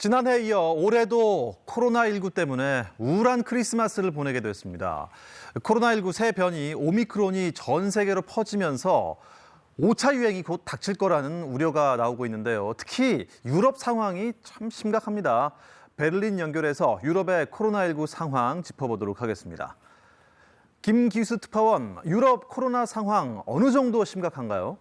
지난해에 이어 올해도 코로나19 때문에 우울한 크리스마스를 보내게 됐습니다. 코로나19 새 변이 오미크론이 전 세계로 퍼지면서 5차 유행이 곧 닥칠 거라는 우려가 나오고 있는데요. 특히 유럽 상황이 참 심각합니다. 베를린 연결해서 유럽의 코로나19 상황 짚어보도록 하겠습니다. 김기수 특파원, 유럽 코로나 상황 어느 정도 심각한가요?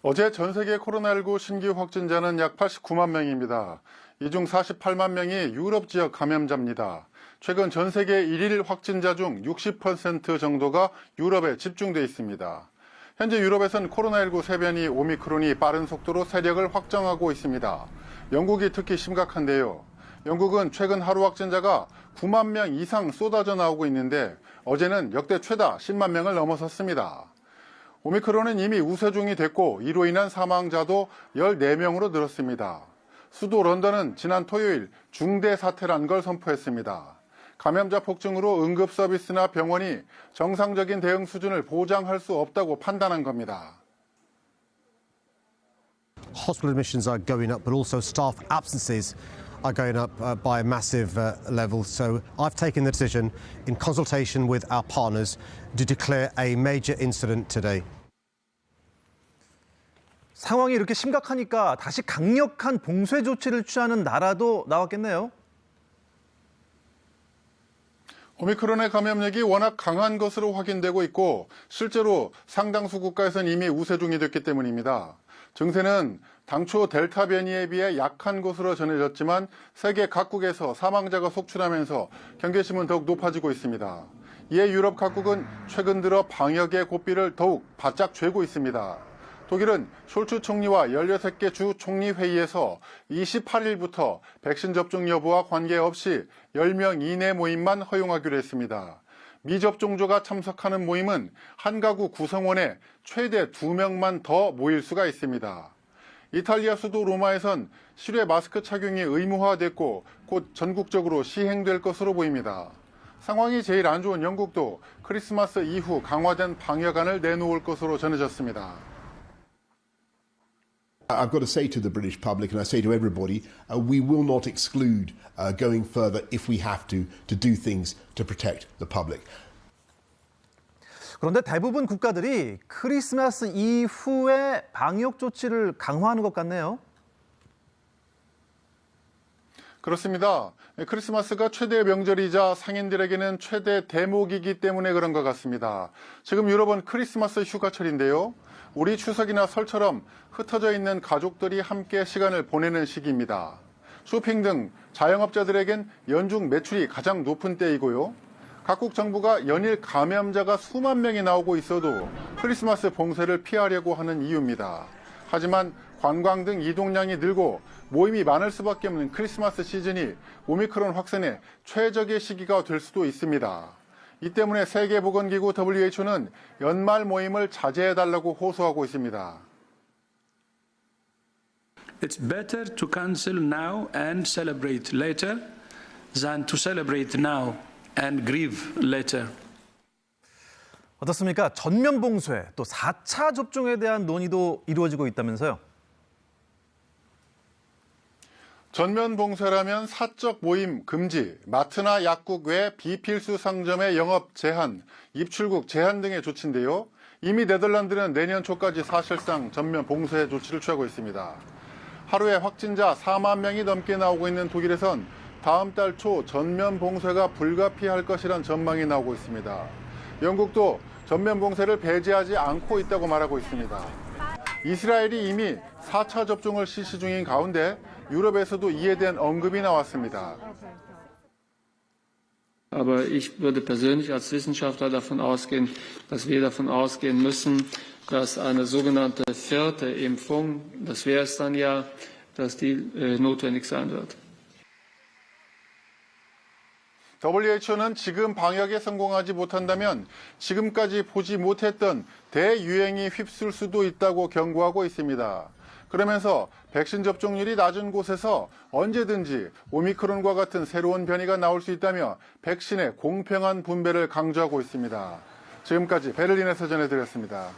어제 전 세계 코로나19 신규 확진자는 약 89만 명입니다. 이 중 48만 명이 유럽 지역 감염자입니다. 최근 전 세계 일일 확진자 중 60% 정도가 유럽에 집중돼 있습니다. 현재 유럽에선 코로나19 새 변이 오미크론이 빠른 속도로 세력을 확정하고 있습니다. 영국이 특히 심각한데요. 영국은 최근 하루 확진자가 9만 명 이상 쏟아져 나오고 있는데 어제는 역대 최다 10만 명을 넘어섰습니다. 오미크론은 이미 우세종이 됐고 이로 인한 사망자도 14명으로 늘었습니다. 수도 런던은 지난 토요일 중대 사태란 걸 선포했습니다. 감염자 폭증으로 응급 서비스나 병원이 정상적인 대응 수준을 보장할 수 없다고 판단한 겁니다. Hospital admissions are going up, but also staff absences are going up by a massive level. So I've taken the decision, in consultation with our partners, to declare a major incident today. 상황이 이렇게 심각하니까 다시 강력한 봉쇄 조치를 취하는 나라도 나왔겠네요. 오미크론의 감염력이 워낙 강한 것으로 확인되고 있고 실제로 상당수 국가에서는 이미 우세종이 됐기 때문입니다. 증세는 당초 델타 변이에 비해 약한 것으로 전해졌지만 세계 각국에서 사망자가 속출하면서 경계심은 더욱 높아지고 있습니다. 이에 유럽 각국은 최근 들어 방역의 고삐를 더욱 바짝 쥐고 있습니다. 독일은 숄츠 총리와 16개 주 총리 회의에서 28일부터 백신 접종 여부와 관계없이 10명 이내 모임만 허용하기로 했습니다. 미접종자가 참석하는 모임은 한 가구 구성원에 최대 2명만 더 모일 수가 있습니다. 이탈리아 수도 로마에선 실외 마스크 착용이 의무화됐고 곧 전국적으로 시행될 것으로 보입니다. 상황이 제일 안 좋은 영국도 크리스마스 이후 강화된 방역안을 내놓을 것으로 전해졌습니다. I've got to say to the British public, and I say to everybody, we will not exclude going further if we have to do things to protect the public. 그런데 대부분 국가들이 크리스마스 이후에 방역 조치를 강화하는 것 같네요. 그렇습니다. 크리스마스가 최대 명절이자 상인들에게는 최대 대목이기 때문에 그런 것 같습니다. 지금 유럽은 크리스마스 휴가철인데요. 우리 추석이나 설처럼 흩어져 있는 가족들이 함께 시간을 보내는 시기입니다. 쇼핑 등 자영업자들에겐 연중 매출이 가장 높은 때이고요. 각국 정부가 연일 감염자가 수만 명이 나오고 있어도 크리스마스 봉쇄를 피하려고 하는 이유입니다. 하지만 관광 등 이동량이 늘고 모임이 많을 수밖에 없는 크리스마스 시즌이 오미크론 확산의 최적의 시기가 될 수도 있습니다. 이 때문에 세계보건기구 WHO는 연말 모임을 자제해달라고 호소하고 있습니다. It's better to cancel now and celebrate later than to celebrate now and grieve later. 어떻습니까? 전면 봉쇄, 또 4차 접종에 대한 논의도 이루어지고 있다면서요? 전면 봉쇄라면 사적 모임 금지, 마트나 약국 외 비필수 상점의 영업 제한, 입출국 제한 등의 조치인데요. 이미 네덜란드는 내년 초까지 사실상 전면 봉쇄 조치를 취하고 있습니다. 하루에 확진자 4만 명이 넘게 나오고 있는 독일에선 다음 달 초 전면 봉쇄가 불가피할 것이란 전망이 나오고 있습니다. 영국도 전면 봉쇄를 배제하지 않고 있다고 말하고 있습니다. 이스라엘이 이미 4차 접종을 실시 중인 가운데 유럽에서도 이에 대한 언급이 나왔습니다. Aber ich würde persönlich als Wissenschaftler davon ausgehen, dass wir davon ausgehen müssen, dass eine sogenannte vierte Impfung, das wäre es dann ja, dass die notwendig sein wird. WHO는 지금 방역에 성공하지 못한다면 지금까지 보지 못했던 대유행이 휩쓸 수도 있다고 경고하고 있습니다. 그러면서 백신 접종률이 낮은 곳에서 언제든지 오미크론과 같은 새로운 변이가 나올 수 있다며 백신의 공평한 분배를 강조하고 있습니다. 지금까지 베를린에서 전해드렸습니다.